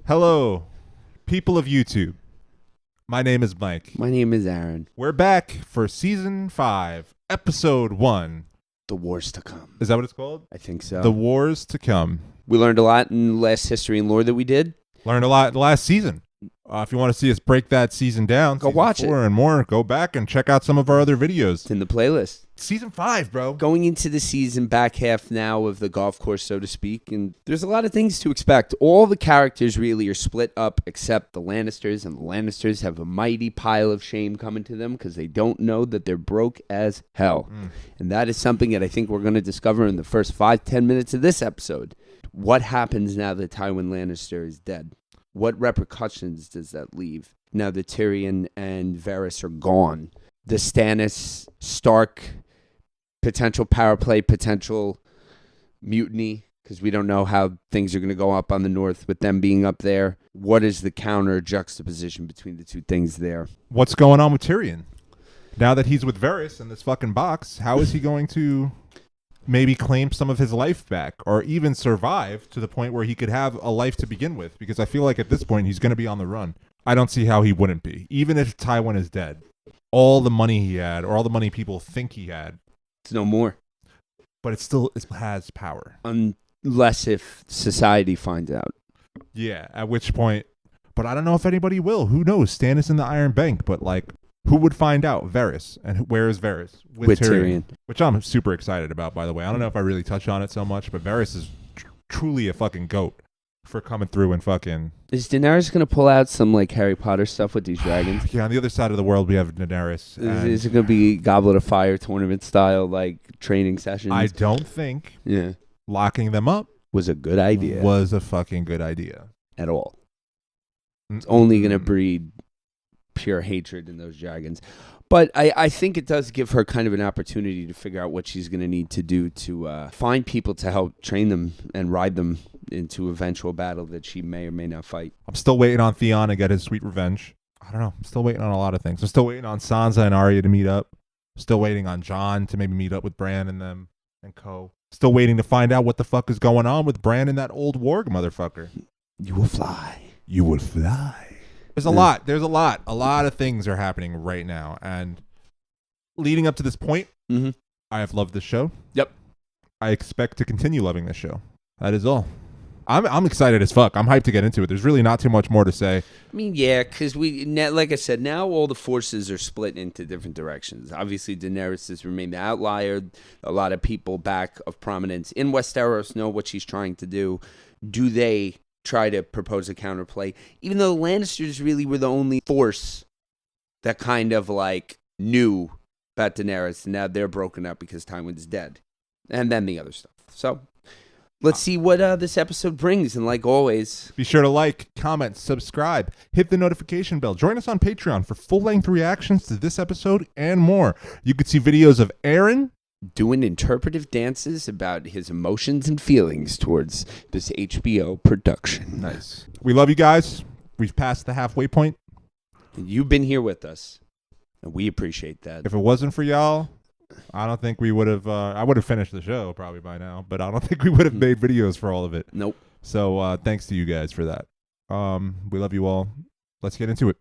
Hello, people of YouTube. My name is Mike. My name is Aaron. We're back for Season 5, Episode 1. The Wars to Come. Is that what it's called? I think so. The Wars to Come. We learned a lot in the last history and lore that we did. Learned a lot in the last season. If you want to see us break that season down, go watch it. And more, go back and check out some of our other videos. It's in the playlist. Season 5, bro. Going into the season, back half now of the golf course, so to speak, and there's a lot of things to expect. All the characters really are split up except the Lannisters, and the Lannisters have a mighty pile of shame coming to them because they don't know that they're broke as hell. And that is something that I think we're going to discover in the first 5-10 minutes of this episode. What happens now that Tywin Lannister is dead? What repercussions does that leave now that Tyrion and Varys are gone? The Stannis, Stark, potential power play, potential mutiny, because we don't know how things are going to go up on the north with them being up there. What is the counter juxtaposition between the two things there? What's going on with Tyrion? Now that he's with Varys in this fucking box, how is he going to maybe claim some of his life back or even survive to the point where he could have a life to begin with? Because I feel like at this point he's going to be on the run. I don't see how he wouldn't be. Even if Tywin is dead, all the money he had or all the money people think he had, it's no more. But it still has power. Unless if society finds out. Yeah, at which point, but I don't know if anybody will. Who knows? Stannis in the Iron Bank, but like, who would find out? Varys. And where is Varys? With Tyrion. Which I'm super excited about, by the way. I don't know if I really touch on it so much, but Varys is truly a fucking goat for coming through and fucking... Is Daenerys going to pull out some like Harry Potter stuff with these dragons? Yeah, on the other side of the world, we have Daenerys. Is it going to be Goblet of Fire tournament style, like training sessions? I don't think locking them up was a good idea. Was a fucking good idea. At all. It's only going to breed pure hatred in those dragons. But I think it does give her kind of an opportunity to figure out what she's going to need to do to find people to help train them and ride them into eventual battle that she may or may not fight. I'm still waiting on Theon to get his sweet revenge. I don't know. I'm still waiting on a lot of things. I'm still waiting on Sansa and Arya to meet up. Still waiting on Jon to maybe meet up with Bran and them and co. Still waiting to find out what the fuck is going on with Bran and that old warg motherfucker. You will fly. You will fly. There's a lot. There's a lot. A lot of things are happening right now. And leading up to this point, I have loved this show. Yep. I expect to continue loving this show. That is all. I'm excited as fuck. I'm hyped to get into it. There's really not too much more to say. I mean, yeah, because like I said, now all the forces are split into different directions. Obviously, Daenerys has remained the outlier. A lot of people back of prominence in Westeros know what she's trying to do. Do they try to propose a counterplay? Even though the Lannisters really were the only force that kind of like knew about Daenerys, and now they're broken up because Tywin's dead. And then the other stuff. So let's see what this episode brings. And like always, be sure to like, comment, subscribe, hit the notification bell. Join us on Patreon for full-length reactions to this episode and more. You could see videos of Aaron doing interpretive dances about his emotions and feelings towards this HBO production. Nice. We love you guys. We've passed the halfway point. And you've been here with us, and we appreciate that. If it wasn't for y'all, I don't think we would have, I would have finished the show probably by now, but I don't think we would have made videos for all of it. Nope. So thanks to you guys for that. We love you all. Let's get into it.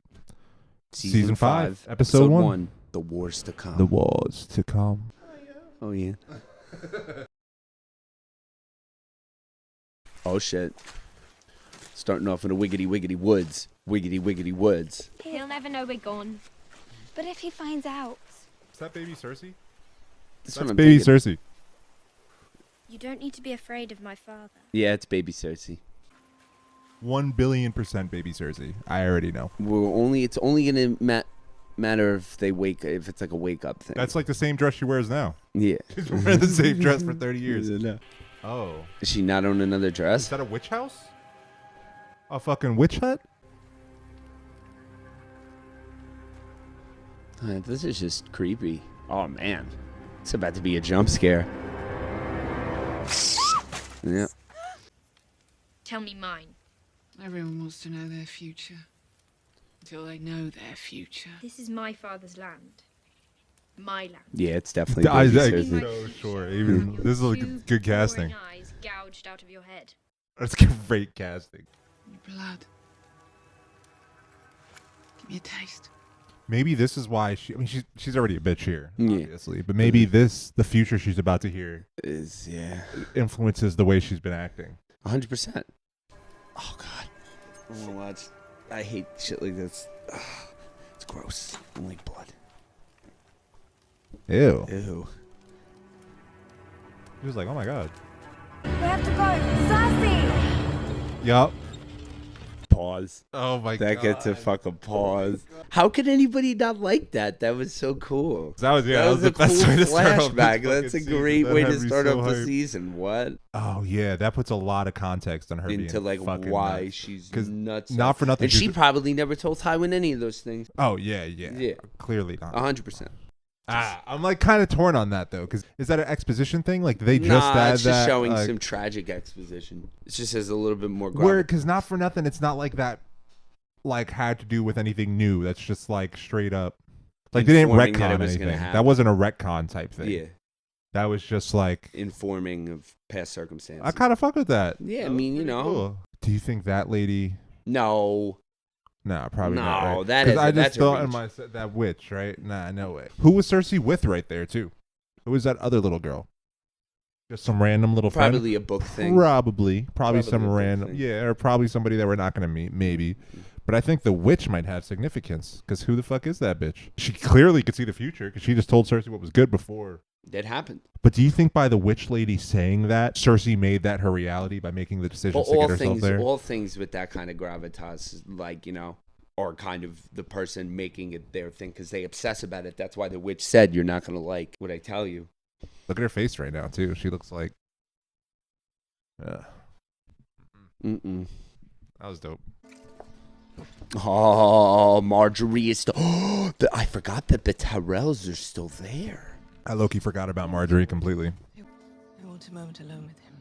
Season 5, Episode 1. The Wars to Come. The Wars to Come. Oh, yeah. Oh, shit. Starting off in a wiggity wiggity woods. Wiggity wiggity woods. He'll never know we're gone. But if he finds out... Is that baby Cersei? That's baby Cersei. You don't need to be afraid of my father. Yeah, it's baby Cersei. 1,000,000,000% baby Cersei. I already know. It's only going to matter if it's like a wake up thing. That's like the same dress she wears now. Yeah. She's wearing the same dress for 30 years. No. Oh. Is she not on another dress? Is that a witch house? A fucking witch hut? This is just creepy. Oh, man. It's about to be a jump scare. Yeah. Tell me mine. Everyone wants to know their future. Until they know their future. This is my father's land. My land. Yeah, it's definitely so sure. Even this is good casting. Eyes gouged out of your head. That's great casting. Your blood. Give me a taste. Maybe this is why she. I mean, she's already a bitch here, Yeah. obviously. But maybe the future she's about to hear Is influences the way she's been acting. 100%. Oh God, I want to watch. I hate shit like this. Ugh, it's gross. I don't like blood. Ew. Ew. He was like, oh my god. We have to go. Cersei! Yup. Pause. Oh my That god. gets a fucking pause. How could anybody not like that? That was so cool. That was a the best cool way to start off this flashback. fucking That's a season. great That way had to me start so off the hyped. season. What? Oh yeah, that puts a lot of context on her Into being like fucking why nuts. she's 'Cause nuts. not for nothing. And she probably never told Tywin any of those things. Oh yeah. Yeah. Clearly not. 100%. I'm like kind of torn on that though, because is that an exposition thing? Like they just Nah, add it's just that, showing like, some tragic exposition. It just has a little bit more. where because not for nothing, it's not like that. Like had to do with anything new. That's just like straight up. Like they didn't Informing that retcon it was gonna anything. happen. That wasn't a retcon type thing. Yeah, That was just like informing of past circumstances. I kind of fuck with that. Yeah, I That was mean, you pretty know. cool. Do you think that lady? No, Nah, probably No, not. Right? that 'Cause is- I just that's a thought in reach. my that witch, right? Nah, no way. Who was Cersei with right there too? Who was that other little girl? Just some random little friend. probably a book thing. Probably Probably some a book random, thing. yeah, or probably somebody that we're not gonna meet, maybe. But I think the witch might have significance because who the fuck is that bitch? She clearly could see the future because she just told Cersei what was good before. That happened. But do you think by the witch lady saying that, Cersei made that her reality by making the decisions Well, to get herself there? all things with that kind of gravitas, like, you know, are kind of the person making it their thing because they obsess about it. That's why the witch said, "You're not gonna like what I tell you." Look at her face right now too. She looks like, Mm-mm. that was dope. Oh, Marjorie is still. I forgot that the Tyrells are still there. I low-key forgot about Marjorie completely. I want a moment alone with him.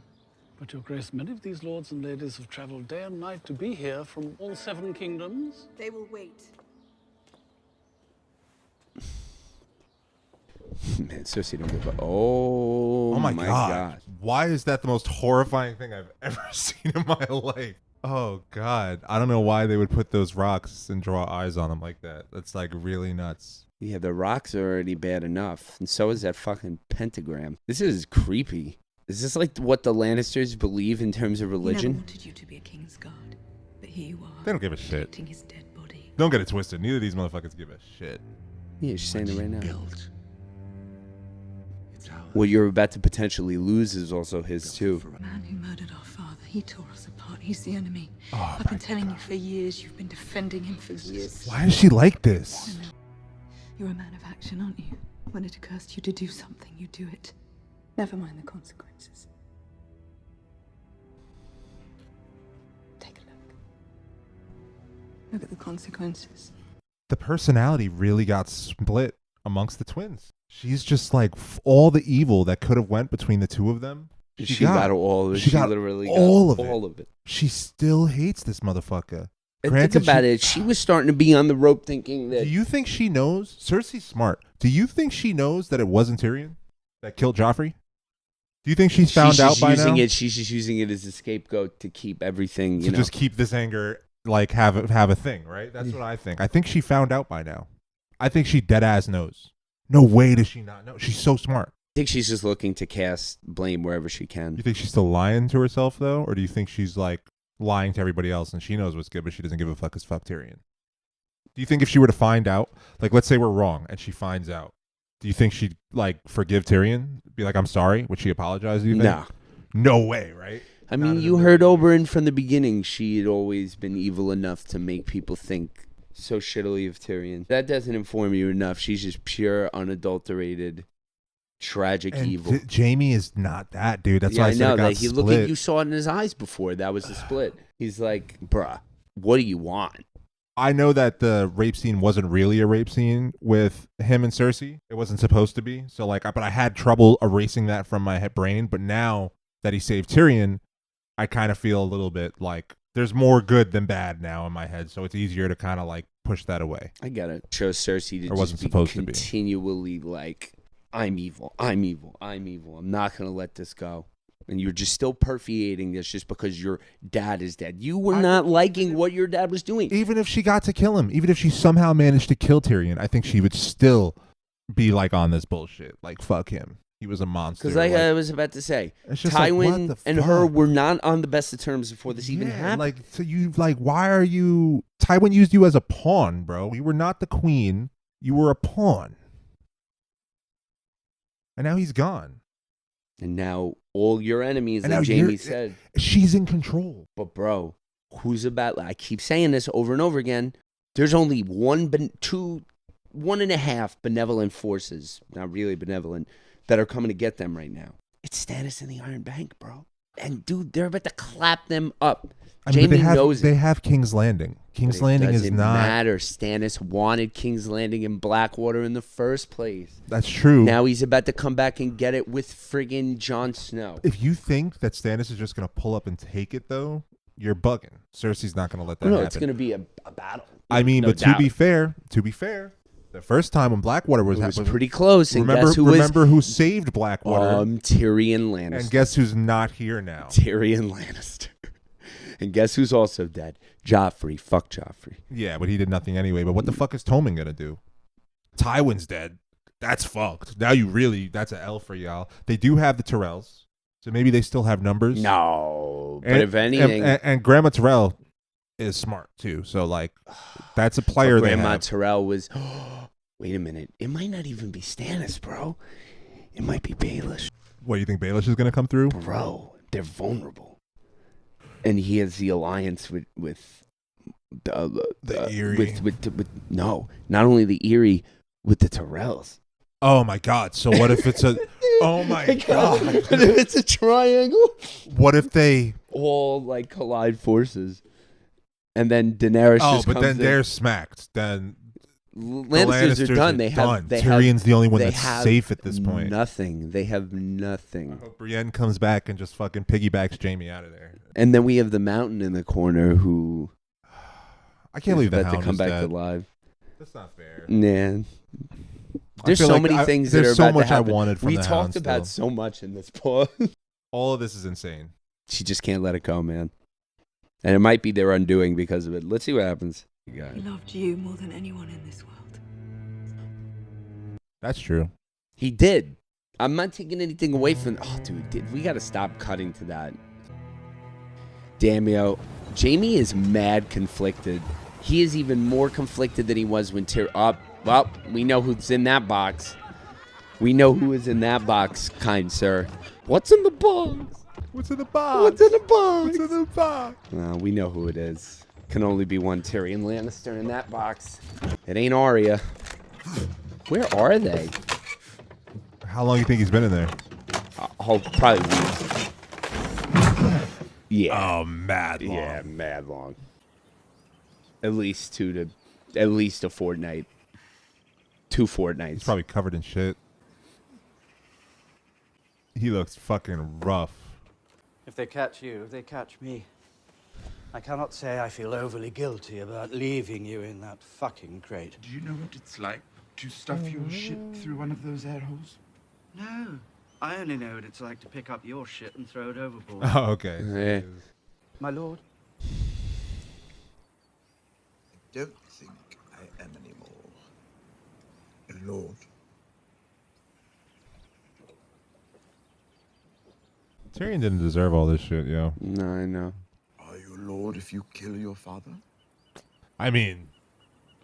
But, Your Grace, many of these lords and ladies have traveled day and night to be here from all 7 kingdoms. They will wait. Man, Cersei don't give a. Oh my my god. Why is that the most horrifying thing I've ever seen in my life? Oh god. I don't know why they would put those rocks and draw eyes on them like that. That's like really nuts. Yeah, the rocks are already bad enough, and so is that fucking pentagram. This is creepy. Is this like what the Lannisters believe in terms of He never religion? wanted you to be a king's guard, but here you are. They don't give a shit. Protecting his dead body. Don't get it twisted. Neither of these motherfuckers give a shit. Yeah, she's saying it right now. What you're about to potentially lose is also his too. The man who murdered our father, he tore us apart. He's the enemy. Oh, I've been telling you for years. You've been defending him for years. Why is she like this? You're a man of action, aren't you? When it occurs to you to do something, you do it. Never mind the consequences. Take a look. Look at the consequences. The personality really got split amongst the twins. She's just like all the evil that could have went between the two of them. She got all of it. She got literally got all of it. She still hates this motherfucker. And Granted, think about it. She was starting to be on the rope thinking that. Do you think she knows? Cersei's smart. Do you think she knows that it wasn't Tyrion that killed Joffrey? Do you think she's found out by now? She's just using it as a scapegoat to keep everything, To just keep this anger, like have a thing, right? That's what I think. I think she found out by now. I think she dead ass knows. No way does she not know. She's so smart. I think she's just looking to cast blame wherever she can. You think she's still lying to herself though, or do you think she's like lying to everybody else and she knows what's good, but she doesn't give a fuck as fuck Tyrion? Do you think if she were to find out, like let's say we're wrong and she finds out, do you think she'd like forgive Tyrion? Be like, I'm sorry? Would she apologize? Do you think? No. No way, right? I Not mean, in you a heard million Oberyn from the beginning. She had always been evil enough to make people think so shittily of Tyrion. That doesn't inform you enough. She's just pure, unadulterated, tragic And evil. Jamie is not that dude. That's Yeah, why I I said know it got that. He split. look at you saw it in his eyes before. That was the split. He's like, bruh, what do you want? I know that the rape scene wasn't really a rape scene with him and Cersei. It wasn't supposed to be. So like, but I had trouble erasing that from my brain. But now that he saved Tyrion, I kind of feel a little bit like there's more good than bad now in my head. So it's easier to kind of like push that away. I get it. Shows Cersei to Or wasn't just be supposed to be. continually like, I'm evil, I'm evil, I'm evil. I'm not going to let this go. And you're just still permeating this just because your dad is dead. You were not liking what your dad was doing. Even if she got to kill him, even if she somehow managed to kill Tyrion, I think she would still be like on this bullshit. Like, fuck him. He was a monster. Because I was about to say, Tywin like, and her were not on the best of terms before this even happened. Like, so you, like, why are you... Tywin used you as a pawn, bro. You were not the queen. You were a pawn. And now he's gone. And now all your enemies, like Jamie said. She's in control. But, bro, who's about... I keep saying this over and over again. There's only 1.5 benevolent forces, not really benevolent, that are coming to get them right now. It's Stannis and the Iron Bank, bro. And, dude, they're about to clap them up. Jamie knows it. They have King's Landing. King's Landing is not... It doesn't matter. Stannis wanted King's Landing in Blackwater in the first place. That's true. Now he's about to come back and get it with friggin' Jon Snow. If you think that Stannis is just going to pull up and take it, though, you're bugging. Cersei's not going to let that happen. No, it's going to be a battle. I mean, no but doubt. to be fair, the first time when Blackwater was pretty close. And remember who saved Blackwater? Tyrion Lannister. And guess who's not here now? Tyrion Lannister. And guess who's also dead? Joffrey. Fuck Joffrey. Yeah, but he did nothing anyway. But what the fuck is Tommen gonna do? Tywin's dead. That's fucked. Now that's an L for y'all. They do have the Tyrells, so maybe they still have numbers. No, but if anything, and Grandma Tyrell is smart too. So like, that's a player. Grandma Tyrell was. Wait a minute. It might not even be Stannis, bro. It might be Baelish. What, you think Baelish is gonna come through? Bro, they're vulnerable. And he has the alliance with the Eyrie. With no, not only the Eyrie, with the Tyrells. Oh my God! So what if it's a? Oh my God! What if it's a triangle? What if they all like collide forces, and then Daenerys? They're smacked. Then Lannisters are done. Tyrion's the only one that's safe at this point. Nothing. They have nothing. I hope Brienne comes back and just fucking piggybacks Jamie out of there. And then we have the Mountain in the corner who I can't believe that to come back alive. That's not fair. Nah. There's so many things that are about to happen. There's so much I wanted from We talked about so much in this pod. All of this is insane. She just can't let it go, man. And it might be their undoing because of it. Let's see what happens. He loved you more than anyone in this world. That's true. He did. I'm not taking anything away from... Oh, dude, we got to stop cutting to that. Damn, yo. Jamie is mad conflicted. He is even more conflicted than he was when Tyrion... well, we know who's in that box. We know who is in that box, kind sir. What's in the box? What's in the box? What's in the box? What's in the box? We know who it is. Can only be one Tyrion Lannister in that box. It ain't Arya. Where are they? How long do you think he's been in there? Probably weeks. Yeah. Oh, mad long. Yeah, mad long. At least a fortnight. 2 fortnights. He's probably covered in shit. He looks fucking rough. If they catch you, they catch me. I cannot say I feel overly guilty about leaving you in that fucking crate. Do you know what it's like to stuff your shit through one of those air holes? No. I only know what it's like to pick up your shit and throw it overboard. Oh, okay. Yeah. My lord? I don't think I am anymore. A lord. Tyrion didn't deserve all this shit, yo. No, I know. Are you a lord if you kill your father? I mean...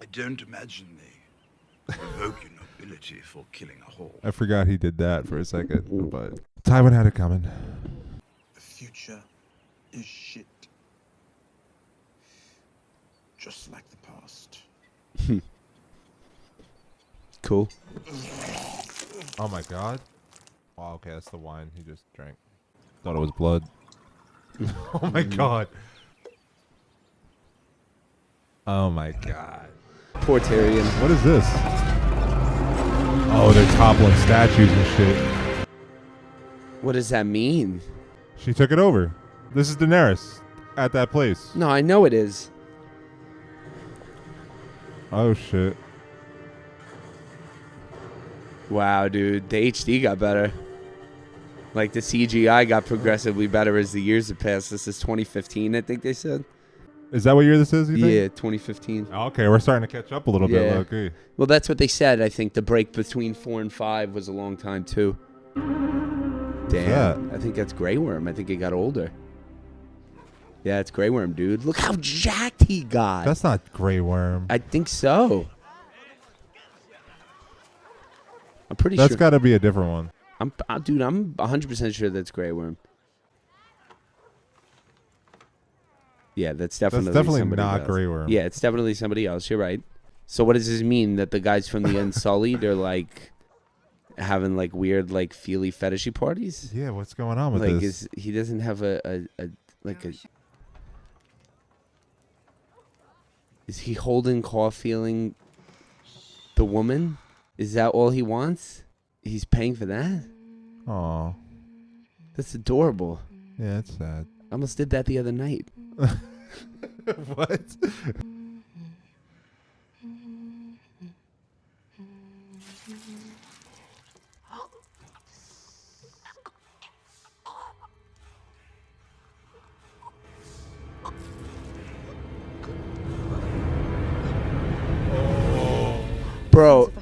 I don't imagine they revoke your nobility for killing a whore. I forgot he did that for a second, but... Tywin had it coming. The future is shit. Just like the past. Cool. Oh my God. Wow, okay, that's the wine he just drank. Thought it was blood. Oh my God. Oh my God. Poor Tyrion. What is this? Oh, they're toppling statues and shit. What does that mean? She took it over. This is Daenerys at that place. No, I know it is. Oh shit. Wow, dude. The HD got better. Like the CGI got progressively better as the years have passed. This is 2015, I think they said. Is that what year this is, you think? Yeah, 2015. Okay, we're starting to catch up a little bit, Yeah. low-key. Well, that's what they said. I think the break between 4 and 5 was a long time, too. Damn. I think that's Grey Worm. I think he got older. Yeah, it's Grey Worm, dude. Look how jacked he got. That's not Grey Worm. I think so. I'm pretty sure. That's got to be a different one. I'm 100% sure that's Grey Worm. Yeah, that's definitely somebody not else. Grey Worm. Yeah, it's definitely somebody else. You're right. So what does this mean? That the guys from the Unsullied are like having like weird like feely fetishy parties? Yeah, what's going on with like this? he doesn't have a is he holding cough feeling the woman? Is that all he wants? He's paying for that? Aw. That's adorable. Yeah, it's sad. I almost did that the other night. What? Bro.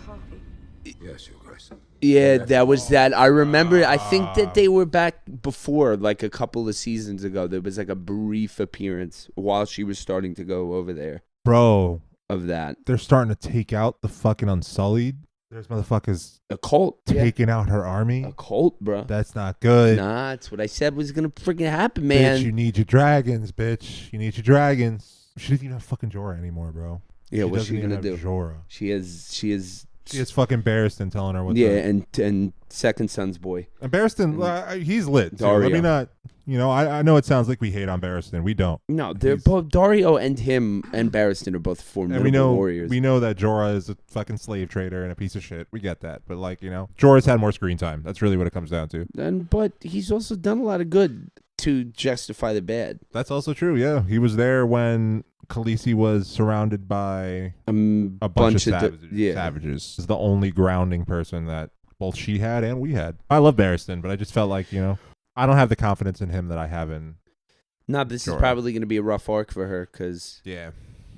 Yes, Your Grace. Yeah, that was that. I remember. I think that they were back before, like a couple of seasons ago. There was like a brief appearance while she was starting to go over there. Bro. Of that. They're starting to take out the fucking Unsullied. There's motherfuckers. A cult. Taking out her army. A cult, bro. That's not good. Nah, that's what I said was going to freaking happen, man. Bitch, you need your dragons, bitch. You need your dragons. She doesn't even have fucking Jorah anymore, bro. Yeah, what's she going to do? Jorah. She is fucking Barristan telling her what to do. Yeah, and second son's boy. And Barristan, he's lit. Dario. Let me not, I know it sounds like we hate on Barristan. We don't. No, they're both, Dario and him and Barristan are both formidable warriors. We know that Jorah is a fucking slave trader and a piece of shit. We get that. But Jorah's had more screen time. That's really what it comes down to. But he's also done a lot of good to justify the bad. That's also true, yeah. He was there when Khaleesi was surrounded by a bunch of savages. Is the only grounding person that both she had and we had. I love Barristan, but I just felt like, I don't have the confidence in him that I have in this Jorah. is probably going to be a rough arc for her because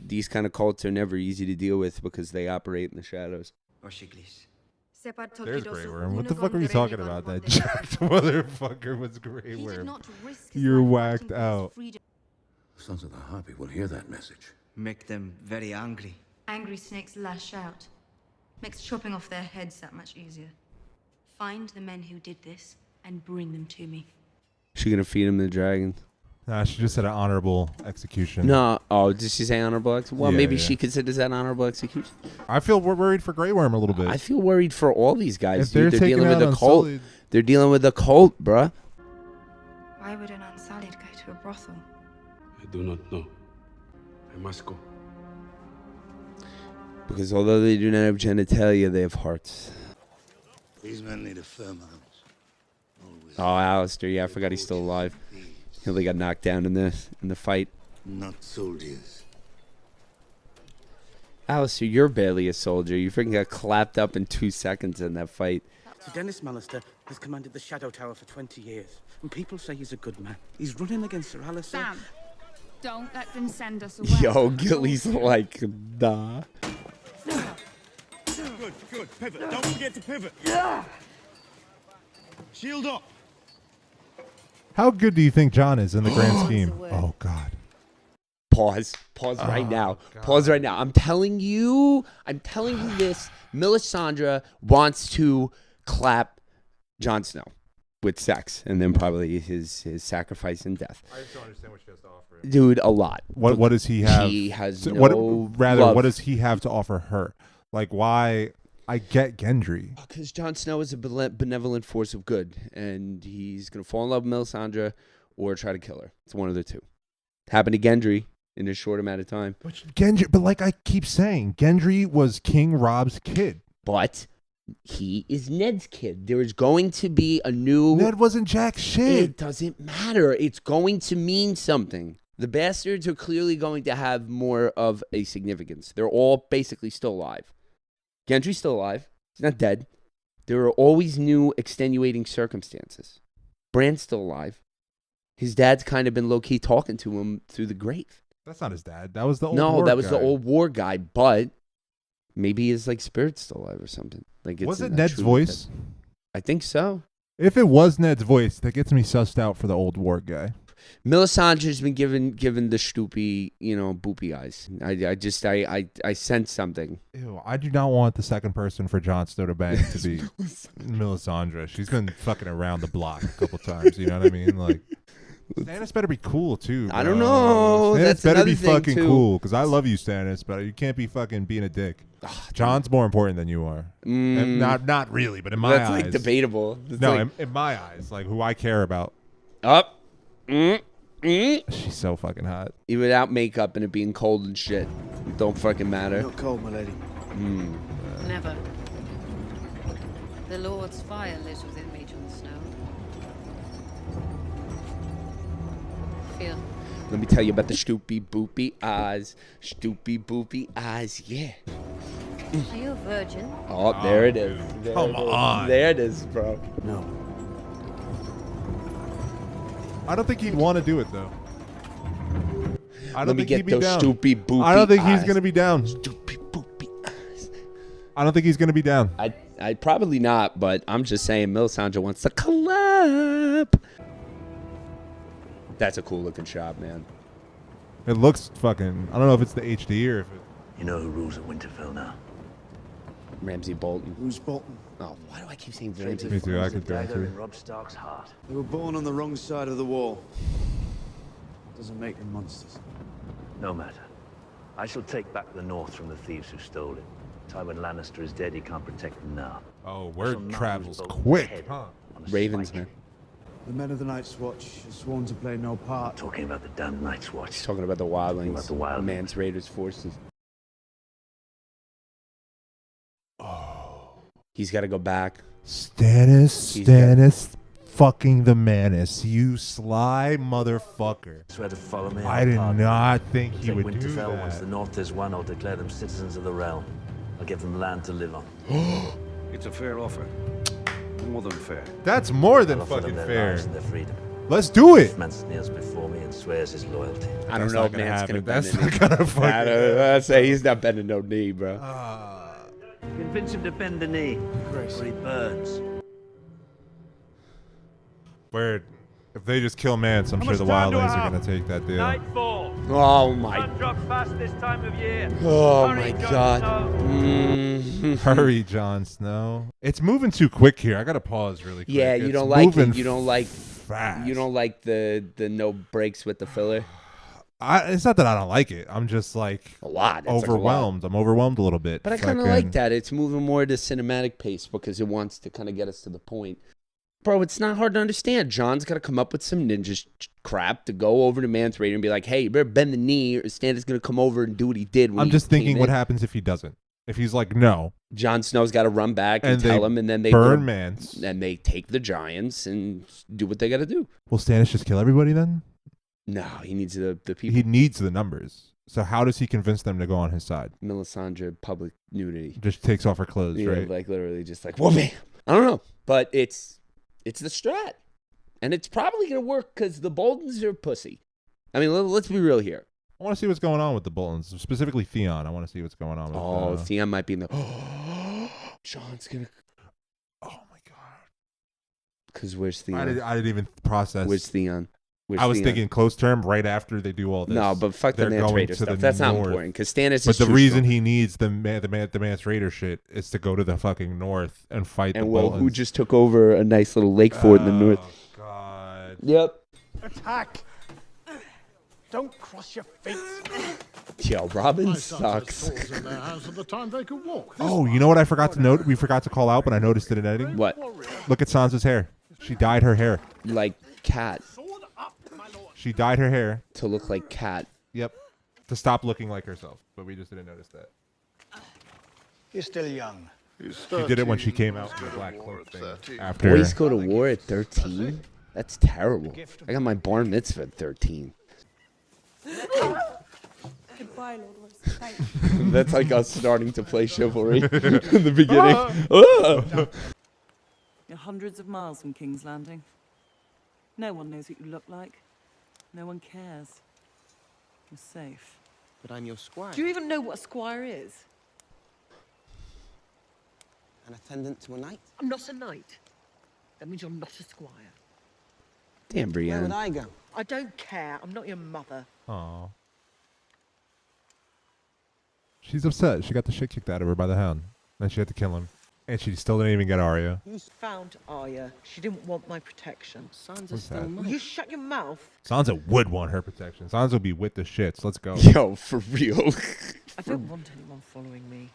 these kind of cults are never easy to deal with because they operate in the shadows. There's Grey Worm. What the fuck are you talking about? That jacked motherfucker was Grey Worm. You're whacked out. Sons of the Harpy will hear that message. Make them very angry. Angry snakes lash out. Makes chopping off their heads that much easier. Find the men who did this and bring them to me. She gonna feed him the dragon? Nah, she just said an honorable execution. No. Oh, did she say honorable execution? Well, maybe she considers that honorable execution. I feel worried for Grey Worm a little bit. I feel worried for all these guys. If they're dealing with a cult. Unsullied. They're dealing with a cult, bruh. Why would an Unsullied go to a brothel? I do not know. I must go. Because although they do not have genitalia, they have hearts. These men need a firm arms. Oh, Alistair. Yeah, I forgot he's still alive. He only got knocked down in the fight. Not soldiers. Alistair, you're barely a soldier. You freaking got clapped up in 2 seconds in that fight. Sir Dennis Melisandre has commanded the Shadow Tower for 20 years. And people say he's a good man. He's running against Sir Alistair. Sam, don't let them send us away. Yo, Gilly's like, nah. Good. Pivot. Don't forget to pivot. Yeah. Shield up. How good do you think Jon is in the grand scheme? Oh, God. Pause right now. God. Pause right now. I'm telling you this. Melisandre wants to clap Jon Snow with sex and then probably his sacrifice and death. I just don't understand what she has to offer. Dude, a lot. What does he have? He has what does he have to offer her? Like, why? I get Gendry. Because Jon Snow is a benevolent force of good, and he's going to fall in love with Melisandre or try to kill her. It's one of the two. Happened to Gendry in a short amount of time. But like I keep saying, Gendry was King Rob's kid. But he is Ned's kid. There is going to be a new... Ned wasn't jack shit. It doesn't matter. It's going to mean something. The bastards are clearly going to have more of a significance. They're all basically still alive. Gendry's still alive. He's not dead. There are always new extenuating circumstances. Bran's still alive. His dad's kind of been low-key talking to him through the grave. That's not his dad. That was the old No, war that was guy. the old war guy, but maybe his like spirit's still alive or something. Like, Was it Ned's voice? I think so. If it was Ned's voice, that gets me sussed out for the old war guy. Melisandre's been given the stoopy, boopy eyes. I sense something. Ew, I do not want the second person for Jon Snow to bang to be Melisandre. She's been fucking around the block a couple times. You know what I mean? Like, Stannis better be cool too. Bro. I don't know. Stannis That's better be another thing, fucking too. cool because I love you, Stannis, but you can't be fucking being a dick. John's more important than you are. And not really, but in my eyes, that's like debatable. It's no, like, in my eyes, like who I care about. up. She's so fucking hot. Even without makeup and it being cold and shit, it don't fucking matter. Not cold, my lady. Never. The Lord's fire lives within me, Jon Snow. Feel. Let me tell you about the stoopy boopy eyes. Stoopy boopy eyes, yeah. Are you a virgin? Oh, there it is. There Come it is. on. There it is, bro. No. I don't think he'd want to do it though. I don't Let me think get he'd be those down. stoopy boopy I don't think eyes. he's gonna be down. Stoopy boopy eyes. I don't think he's gonna be down. I'd probably not, but I'm just saying Melisandre wants to collab. That's a cool looking shot, man. It looks fucking. I don't know if it's the HD or if it. You know who rules at Winterfell now? Ramsay Bolton. Who's Bolton? Oh, why do I keep saying Ramsay? Me too. I There's a could go dagger too. in Robb Stark's heart. They were born on the wrong side of the wall. Doesn't make them monsters. No matter. I shall take back the North from the thieves who stole it. Tywin Lannister is dead. He can't protect them now. Oh, I shall word not travels lose both quick, head huh? on a Ravens, spike. man. The men of the Night's Watch are sworn to play no part. Talking about the damn Night's He's Watch. talking about the wildlings. About the wildlings. Mance Raiders forces. Oh. He's got to go back. Stannis, fucking the Manus. You sly motherfucker. Swear to follow me. I did not think he Take would do Winterfell. Once that. the North is won, I'll declare them citizens of the realm. I'll give them land to live on. It's a fair offer. More than fair. That's more than I'll offer fucking them their fair. lives and their freedom. Let's do it. If Mance kneels before me and swears his loyalty. I don't That's know not if gonna Man's happen. going to bend That's a knee. not gonna fucking I say he's not bending no knee, bro. Convince him to bend the knee, or he burns. Word. If they just kill Mance, I'm sure the wildlings are gonna take that deal. Nightfall. Oh my. Sun drops fast this time of year. Oh Hurry, my Jon God. Snow. Hurry, Jon Snow. It's moving too quick here. I gotta pause really quick. Yeah, you It's don't like moving it. You don't like. fast. You don't like the no breaks with the filler. It's not that I don't like it. I'm just like A lot. It's like a lot. overwhelmed. I'm overwhelmed a little bit. But I kind of like that. It's moving more at a cinematic pace because it wants to kind of get us to the point. Bro, it's not hard to understand. John's got to come up with some ninja crap to go over to Mance Raider and be like, hey, you better bend the knee or Stannis going to come over and do what he did. When I'm he just thinking came what in. happens if he doesn't. If he's like, no. Jon Snow's got to run back and And they tell him, and then they burn Mance. And they take the giants and do what they got to do. Will Stannis just kill everybody then? No, he needs the people. He needs the numbers. So how does he convince them to go on his side? Melisandre, public nudity. Just takes off her clothes, Yeah, right? like literally just like, whoa, man. I don't know. But it's the strat. And it's probably going to work because the Boltons are pussy. I mean, let's be real here. I want to see what's going on with the Boltons, specifically Theon. I want to see what's going on with Oh, Theon might be in the... John's going to... Oh, my God. Because where's Theon? I didn't even process. Where's Theon? I was thinking close term right after they do all this. No, but fuck the They're Mance going Raider to stuff. the That's not north. important because Stannis But is the too reason strong. he needs the Mance Raider shit is to go to the fucking north and fight And the well, Boltons. who just took over a nice little lake fort in the north? God. Yep. Attack! Don't cross your feet. Yo, Robin sucks. Oh, you know what I forgot to note? We forgot to call out, but I noticed it in editing. What? Look at Sansa's hair. She dyed her hair. Like Cat. She dyed her hair. To look like Cat. Yep. To stop looking like herself. But we just didn't notice that. You're still young. She did it when she came out in the black cloak thing. After. Boys go to war at 13? That's terrible. I got my bar mitzvah at 13. Goodbye, Lord Royce. That's like us starting to play chivalry in the beginning. Ah! You're hundreds of miles from King's Landing. No one knows what you look like. No one cares. You're safe. But I'm your squire. Do you even know what a squire is? An attendant to a knight? I'm not a knight. That means you're not a squire. Damn, Brienne. Where would I go? I don't care. I'm not your mother. Aw. She's upset. She got the shit kicked out of her by the Hound. Then she had to kill him. And she still didn't even get Arya. You found Arya. She didn't want my protection. Sansa's still Will you shut your mouth? Sansa would want her protection. Sansa would be with the shits. Let's go. Yo, for real. I don't want anyone following me.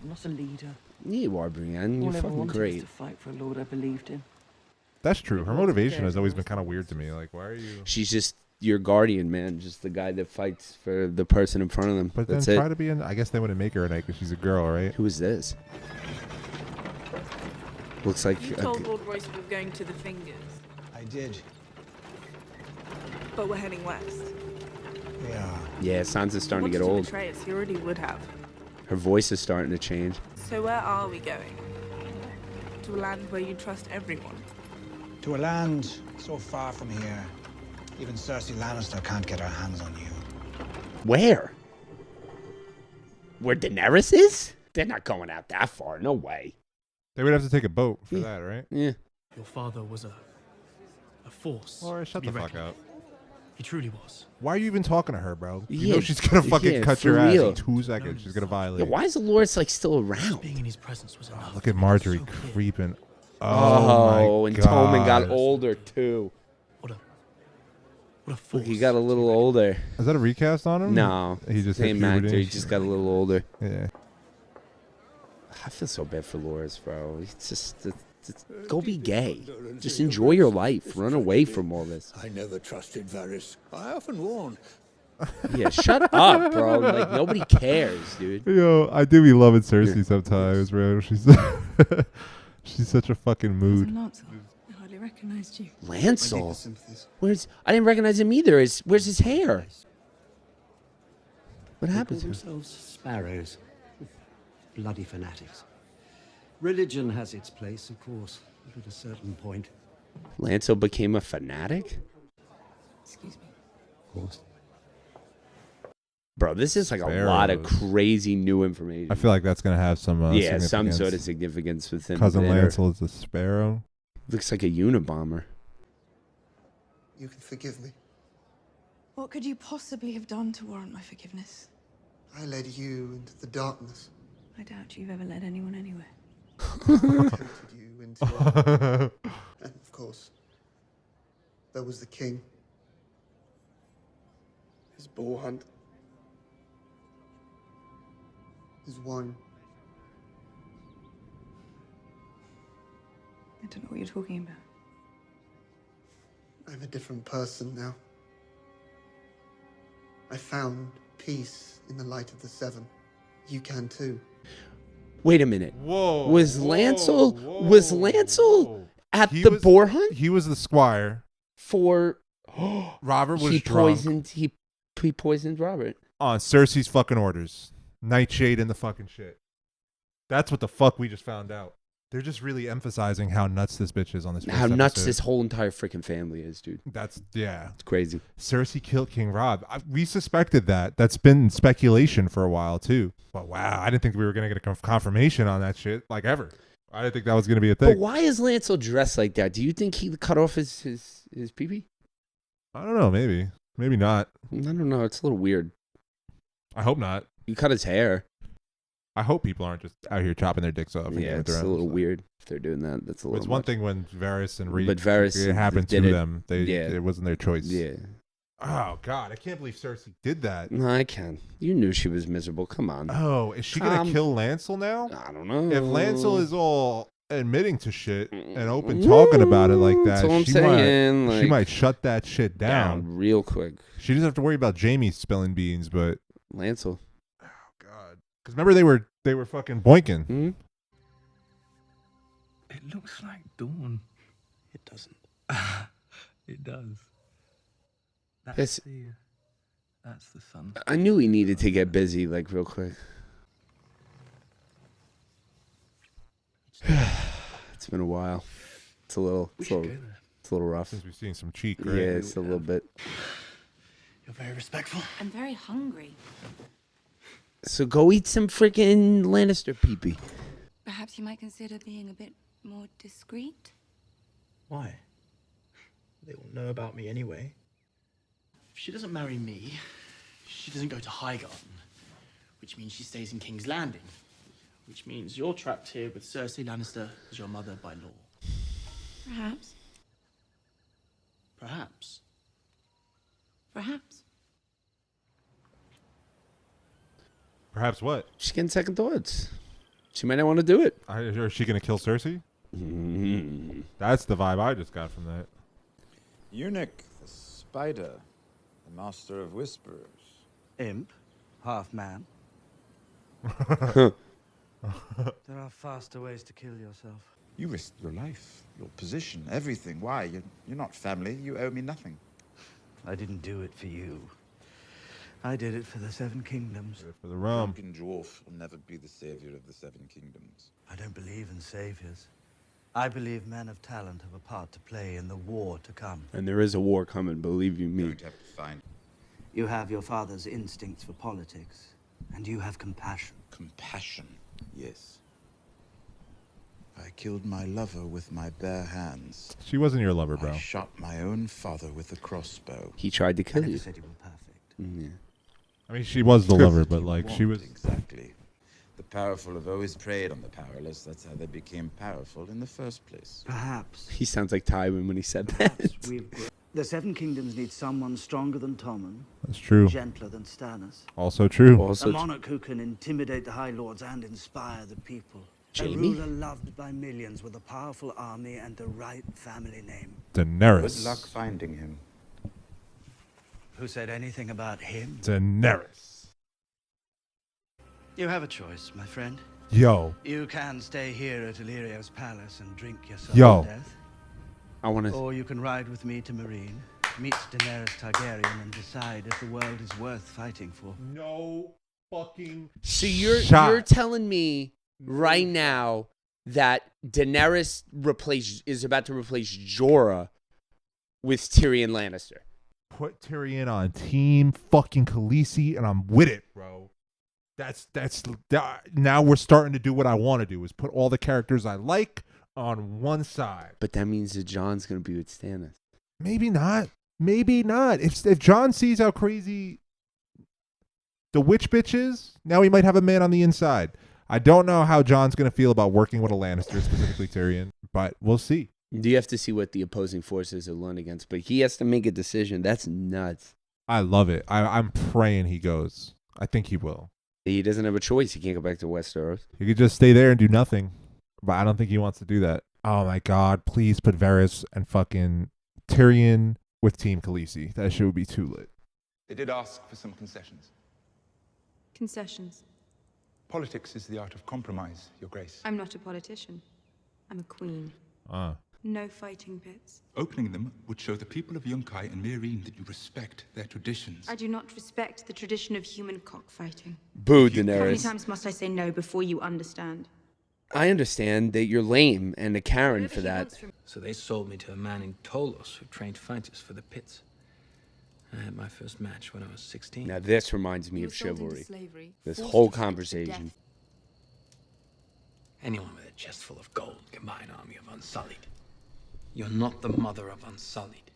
I'm not a leader. You are, Brienne. You're All I ever fucking wanted was great. to fight for a lord I believed in. That's true. Her motivation has always been kind of weird to me. Like, why are you... She's just your guardian, man. Just the guy that fights for the person in front of them. But That's then it. try to be in... I guess they wouldn't make her a knight because she's a girl, right? Who is this? Looks like... You told Lord Royce we were going to the Fingers, I did. but we're heading west. Yeah. Yeah, Sansa's starting to get You wanted old. betray us. You already would have. Her voice is starting to change. So where are we going? To a land where you trust everyone. To a land so far from here, even Cersei Lannister can't get her hands on you. Where? Where Daenerys is? They're not going out that far. No way. They would have to take a boat for that, right? Yeah. Your father was a force. Or shut to the be fuck reckoned up. with. He truly was. Why are you even talking to her, bro? You Yeah, know she's gonna fucking yeah, cut for your ass real. in 2 seconds. She's gonna violate. Yeah, why is the Loris like still around? Being in his presence was enough. Look at Marjorie creeping. Oh, my and God. Tommen got older too. What a Look, he got a little older. Is that a recast on him? No, He just hit same puberty? actor. He just got a little older. Yeah. I feel so bad for Loris, bro. It's just go be gay. Just enjoy your life. Run away from all this. I never trusted Varys. I often warned. Yeah, shut up, bro. Like nobody cares, dude. Yo, I do be loving Cersei sometimes, bro. She's she's such a fucking mood. I hardly recognized you. Lancel. I didn't recognize him either. Where's his hair? What happened to him? themselves sparrows. Bloody fanatics. Religion has its place, of course, but at a certain point. Lancel became a fanatic? Excuse me. Of course. Bro, this is like a lot of Sparrows. crazy new information. I feel like that's gonna have some yeah, some significance. sort of significance with him. Cousin later. Lancel is a sparrow. Looks like a Unabomber. You can forgive me. What could you possibly have done to warrant my forgiveness? I led you into the darkness. I doubt you've ever led anyone anywhere. Tempted you into and of course, there was the king. His boar hunt. His wine. I don't know what you're talking about. I'm a different person now. I found peace in the light of the Seven. You can too. Wait a minute. Whoa. Was Lancel at the boar hunt? He was the squire. For Robert was he drunk. poisoned he poisoned Robert. On Cersei's fucking orders. Nightshade and the fucking shit. That's what the fuck we just found out. They're just really emphasizing how nuts this bitch is on this first How nuts episode. this whole entire freaking family is, dude. That's, yeah. It's crazy. Cersei killed King Robb. We suspected that. That's been speculation for a while, too. But wow, I didn't think we were going to get a confirmation on that shit, like, ever. I didn't think that was going to be a thing. But why is Lancel dressed like that? Do you think he cut off his pee-pee? I don't know, maybe. Maybe not. I don't know. It's a little weird. I hope not. You cut his hair. I hope people aren't just out here chopping their dicks off. Yeah, it's a little weird if they're doing that. That's a little. It's one much. thing when Varys and Reek, But Varys it happened to did it. them. It wasn't their choice. Yeah. Oh God, I can't believe Cersei did that. No, I can. You knew she was miserable. Come on. Oh, is she gonna kill Lancel now? I don't know. If Lancel is all admitting to shit and open talking about it like that, That's what I'm saying, she like, might shut that shit down real quick. She doesn't have to worry about Jaime spilling beans, but Lancel. Because remember they were fucking boinking. Mm-hmm. It looks like dawn. It doesn't. It does. That's the sun. I knew he needed to get busy, like real quick. It's been a while. It's a little It's a little rough. Since we've seen some cheek, right? Yeah, it's a little bit. You're very respectful. I'm very hungry. So go eat some freaking Lannister pee-pee. Perhaps you might consider being a bit more discreet? Why? They all know about me anyway. If she doesn't marry me, she doesn't go to Highgarden, which means she stays in King's Landing, which means you're trapped here with Cersei Lannister as your mother by law. Perhaps. Perhaps. Perhaps. Perhaps what? She's getting second thoughts. She might not want to do it. Is she going to kill Cersei? That's the vibe I just got from that. Eunuch, the spider, the master of whisperers. Imp, half man. There are faster ways to kill yourself. You risked your life, your position, everything. Why? You're not family. You owe me nothing. I didn't do it for you. I did it for the Seven Kingdoms. For the realm. Drunken dwarf will never be the savior of the Seven Kingdoms. I don't believe in saviors. I believe men of talent have a part to play in the war to come. And there is a war coming, believe you me. Going to have to find. You have your father's instincts for politics, and you have compassion. Compassion, yes. I killed my lover with my bare hands. She wasn't your lover, bro. I shot my own father with a crossbow. He tried to kill I you. never said you were perfect. Yeah. I mean, she was the lover, but like she was. Exactly. The powerful have always preyed on the powerless. That's how they became powerful in the first place. Perhaps. He sounds like Tywin when he said that. The Seven Kingdoms need someone stronger than Tommen. That's true. Gentler than Stannis. Also true. A monarch who can intimidate the High Lords and inspire the people. Jaime? A ruler loved by millions with a powerful army and the right family name. Daenerys. Good luck finding him. Who said anything about him? Daenerys. You have a choice, my friend. Yo. You can stay here at Illyrio's palace and drink yourself Yo. to death. I want to. Or you can ride with me to Meereen, meet Daenerys Targaryen, and decide if the world is worth fighting for. No fucking. So you're telling me right now that Daenerys is about to replace Jorah with Tyrion Lannister. Put Tyrion on team fucking Khaleesi, and I'm with it, bro. That's now we're starting to do what I want to do, is put all the characters I like on one side. But that means that Jon's gonna be with Stannis. Maybe not. Maybe not. If Jon sees how crazy the witch bitch is, now he might have a man on the inside. I don't know how Jon's gonna feel about working with a Lannister, specifically Tyrion, but we'll see. You have to see what the opposing forces are learned against, but he has to make a decision. That's nuts. I love it. I'm praying he goes. I think he will. He doesn't have a choice. He can't go back to Westeros. He could just stay there and do nothing, but I don't think he wants to do that. Oh my God! Please put Varys and fucking Tyrion with Team Khaleesi. That shit would be too lit. They did ask for some concessions. Concessions. Politics is the art of compromise, Your Grace. I'm not a politician. I'm a queen. No fighting pits. Opening them would show the people of Yunkai and Meereen that you respect their traditions. I do not respect the tradition of human cockfighting. Boo, How many Daenerys. times must I say no before you understand? I understand that you're lame and a Karen for that. So they sold me to a man in Tolos who trained fighters for the pits. I had my first match when I was 16. Now this reminds me You of were sold into chivalry. slavery, This forced whole to fight to conversation. Anyone with a chest full of gold can buy an army of Unsullied. You're not the mother of Unsullied.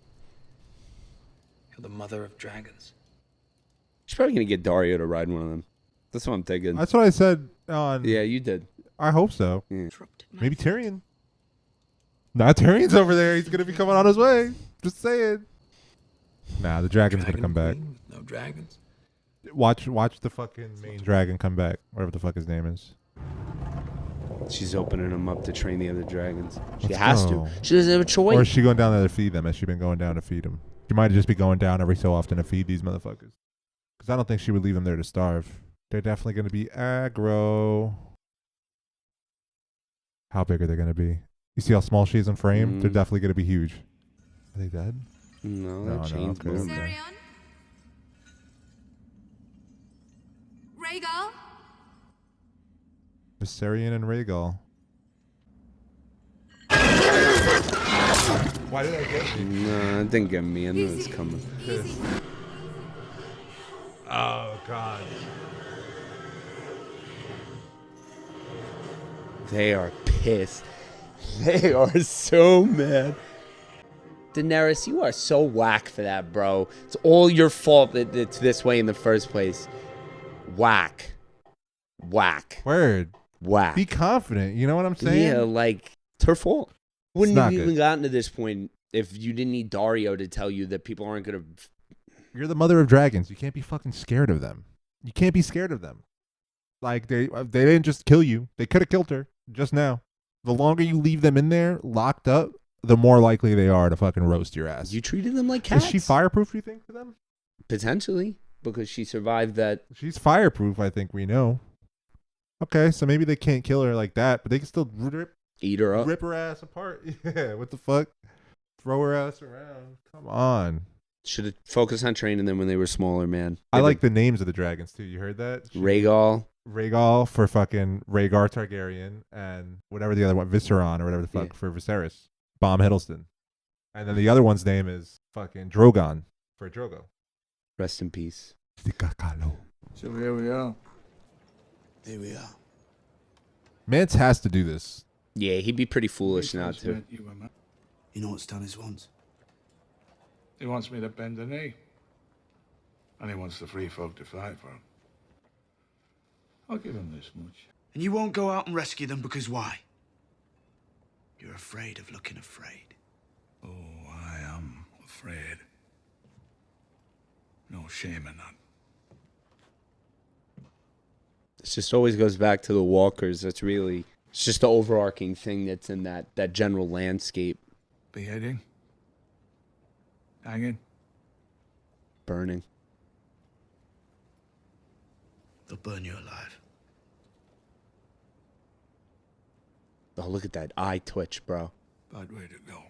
You're the mother of dragons. She's probably gonna get Dario to ride one of them. That's what I'm thinking. That's what I said on. Yeah, you did. I hope so. Yeah. Maybe Tyrion. Nah, Tyrion's over there. He's gonna be coming on his way. Just saying. Nah, the dragon's gonna come back. No dragons. Watch the fucking main dragon come back. Whatever the fuck his name is. She's opening them up to train the other dragons. She Let's has go. to. She doesn't have a choice. Or is she going down there to feed them? Has she been going down to feed them? She might just be going down every so often to feed these motherfuckers. Because I don't think she would leave them there to starve. They're definitely going to be aggro. How big are they going to be? You see how small she is in frame? They're definitely going to be huge. Are they dead? No, No, that chain's okay, moving. okay. Rhaegal? Viserion and Rhaegal. Why did I get me? No, it didn't get me. I knew it was coming. Oh, God. They are pissed. They are so mad. Daenerys, you are so whack for that, bro. It's all your fault that it's this way in the first place. Whack. Whack. Word. Whack. Be confident. You know what I'm saying? Yeah, like, it's her fault. Wouldn't not have even good. gotten to this point if you didn't need Dario to tell you that people aren't going to... You're the mother of dragons. You can't be fucking scared of them. You can't be scared of them. Like, they didn't just kill you. They could have killed her just now. The longer you leave them in there, locked up, the more likely they are to fucking roast your ass. You treated them like cats. Is she fireproof, you think, for them? Potentially, because she survived that. She's fireproof, I think we know. Okay, so maybe they can't kill her like that, but they can still eat her up. Rip her ass apart. Yeah, what the fuck? Throw her ass around. Come on. Should have focused on training them when they were smaller, man. I like the names of the dragons, too. You heard that? Rhaegal for fucking Rhaegar Targaryen, and whatever the other one, Visceron or whatever the fuck for Viserys. Bomb Hiddleston. And then the other one's name is fucking Drogon for Drogo. Rest in peace. So here we are. Here we are. Mance has to do this. Yeah, he'd be pretty foolish not to. You know what Stannis wants? He wants me to bend the knee. And he wants the free folk to fight for him. I'll give him this much. And you won't go out and rescue them because why? You're afraid of looking afraid. Oh, I am afraid. No shame in that. It just always goes back to the walkers. It's just the overarching thing that's in that general landscape. Beheading. Hanging. Burning. They'll burn you alive. Oh, look at that eye twitch, bro. Bad way to go.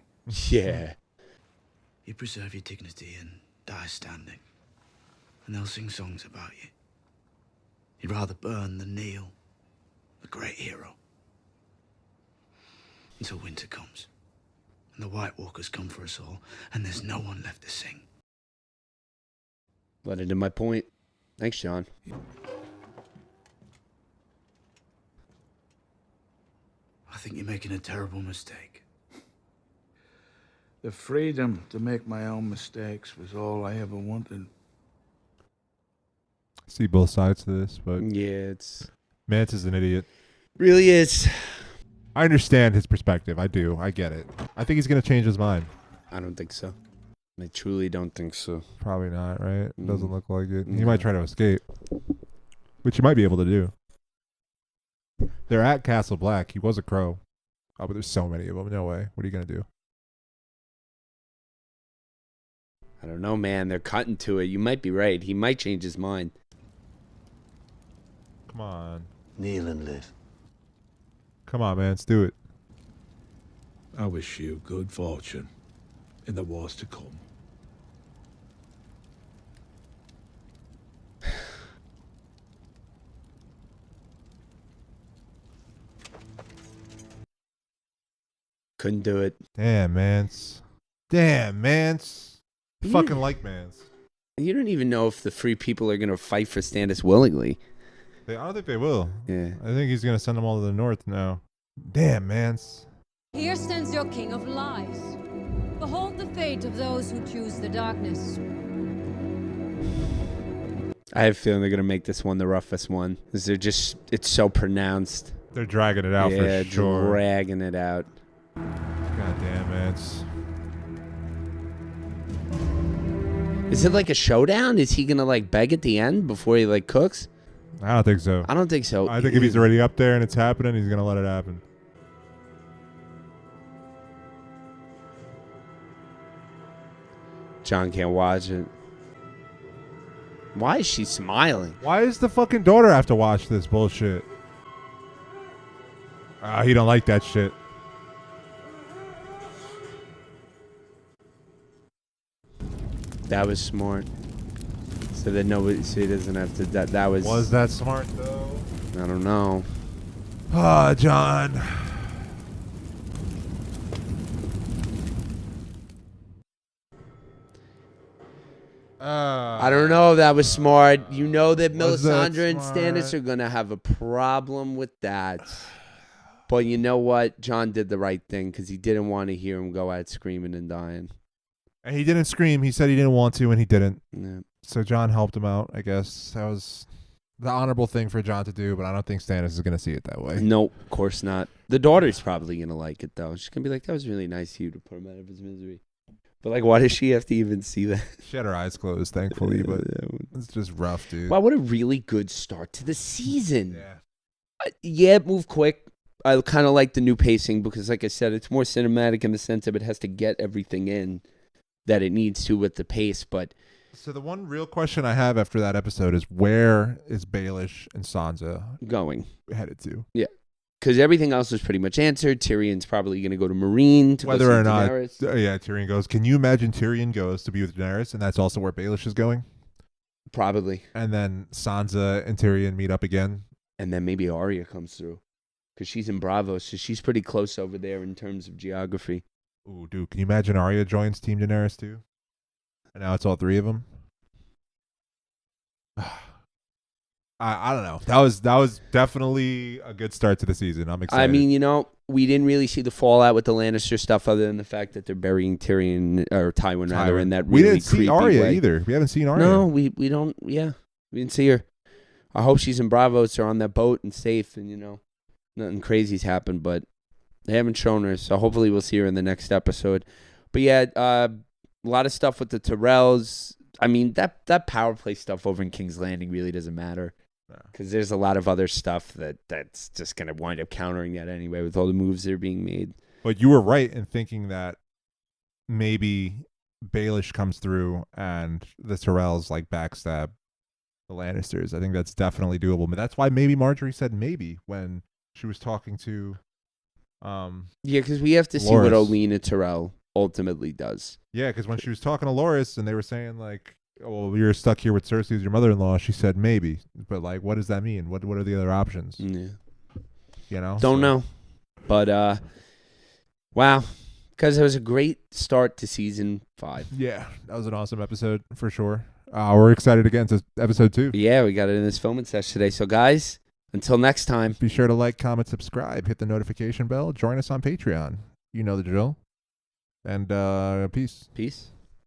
Yeah. You preserve your dignity and die standing. And they'll sing songs about you. You'd rather burn than kneel. A great hero. Until winter comes. And the White Walkers come for us all. And there's no one left to sing. Let it in my point. Thanks, John. I think you're making a terrible mistake. The freedom to make my own mistakes was all I ever wanted. See both sides to this, but yeah, Mance is an idiot. Really is. I understand his perspective. I do. I get it. I think he's gonna change his mind. I don't think so. I truly don't think so. Probably not, right? It doesn't look like it. He might try to escape, which he might be able to do. They're at Castle Black. He was a crow. Oh, but there's so many of them. No way. What are you gonna do? I don't know, man. They're cutting to it. You might be right. He might change his mind. Come on. Kneel and live. Come on, man. Let's do it. I wish you good fortune in the wars to come. Couldn't do it. Damn, Mance. Damn, Mance. Fucking like Mance. You don't even know if the free people are going to fight for Stannis willingly. I don't think they will. Yeah. I think he's going to send them all to the north now. Damn, Mance. Here stands your king of lies. Behold the fate of those who choose the darkness. I have a feeling they're going to make this one the roughest one. Because it's so pronounced. They're dragging it out for sure. Dragging it out. God damn, Mance. Is it like a showdown? Is he going to like beg at the end before he like cooks? I don't think so. I don't think so. I think if he's already up there and it's happening, he's going to let it happen. John can't watch it. Why is she smiling? Why does the fucking daughter have to watch this bullshit? He don't like that shit. That was smart. So that nobody, so he doesn't have to. That was. Was that smart though? I don't know. Ah, John. I don't know if that was smart. You know that Was that Melisandre and Stannis are going to have a problem with that. But you know what? Jon did the right thing because he didn't want to hear him go out screaming and dying. And he didn't scream. He said he didn't want to, and he didn't. Yeah. So Jon helped him out, I guess. That was the honorable thing for Jon to do, but I don't think Stannis is going to see it that way. Nope, of course not. The daughter's probably going to like it, though. She's going to be like, that was really nice of you to put him out of his misery. But, like, why does she have to even see that? She had her eyes closed, thankfully, but it's just rough, dude. Wow, what a really good start to the season. Yeah, it moved quick. I kind of like the new pacing because, like I said, it's more cinematic in the sense of it has to get everything in that it needs to with the pace. But so the one real question I have after that episode is, where is Baelish and Sansa headed to? Yeah, because everything else is pretty much answered. Tyrion's probably going to go to Meereen to Whether go see or not, Daenerys. Tyrion goes. Can you imagine Tyrion goes to be with Daenerys, and that's also where Baelish is going? Probably. And then Sansa and Tyrion meet up again. And then maybe Arya comes through. Because she's in Bravo, so she's pretty close over there in terms of geography. Ooh, dude, can you imagine Arya joins Team Daenerys too? And now it's all three of them. I don't know. That was definitely a good start to the season. I'm excited. I mean, we didn't really see the fallout with the Lannister stuff other than the fact that they're burying Tyrion or Tywin rather in that really we didn't see Arya way. either. We haven't seen Arya. No, we don't. Yeah, we didn't see her. I hope she's in Bravo, so on that boat and safe, and nothing crazy's happened. But they haven't shown her, so hopefully we'll see her in the next episode. But yeah, a lot of stuff with the Tyrells. I mean, that power play stuff over in King's Landing really doesn't matter. Because there's a lot of other stuff that's just going to wind up countering that anyway with all the moves that are being made. But you were right in thinking that maybe Baelish comes through and the Tyrells backstab the Lannisters. I think that's definitely doable. But that's why maybe Marjorie said maybe when she was talking to yeah, because we have to see what Olenna Tyrell ultimately does. Yeah, because when she was talking to Loras and they were saying well, you're stuck here with Cersei as your mother-in-law. She said maybe, but what does that mean? What are the other options? Yeah, don't know. But wow, because it was a great start to season 5. Yeah, that was an awesome episode for sure. We're excited to get into episode 2. Yeah, we got it in this filming session today. So guys, until next time, be sure to like, comment, subscribe, hit the notification bell, join us on Patreon. You know the drill. And peace. Peace.